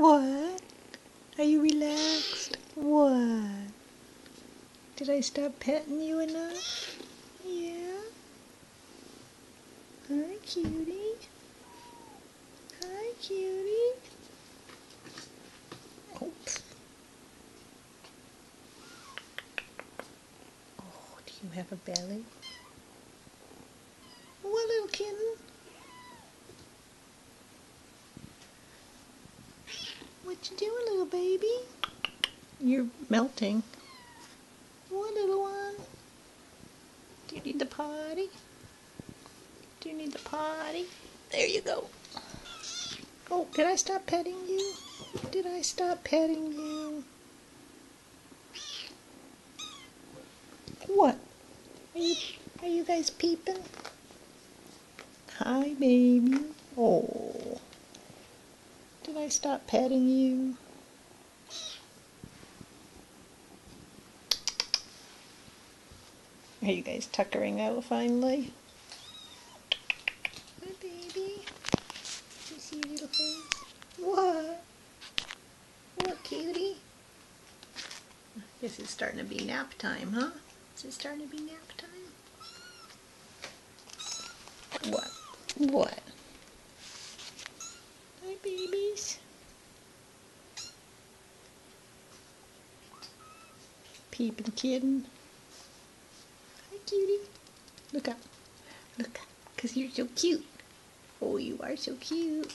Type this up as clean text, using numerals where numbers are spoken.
What? Are you relaxed? What? Did I stop petting you enough? Yeah? Hi, cutie. Hi, cutie. Oops. Oh, do you have a belly? What, little kitten? What you doing, little baby? You're melting. What, little one? Do you need the potty? Do you need the potty? There you go. Oh, did I stop petting you? Did I stop petting you? What? Are you guys peeping? Hi, baby. Oh. Did I stop petting you? Are you guys tuckering out finally? Hi, baby. You see your little face? What? What, cutie? I guess it's starting to be nap time, huh? Is it starting to be nap time? What? What? Hi, babies. Peeping kitten. Hi, cutie. Look up. Look up. Because you're so cute. Oh, you are so cute.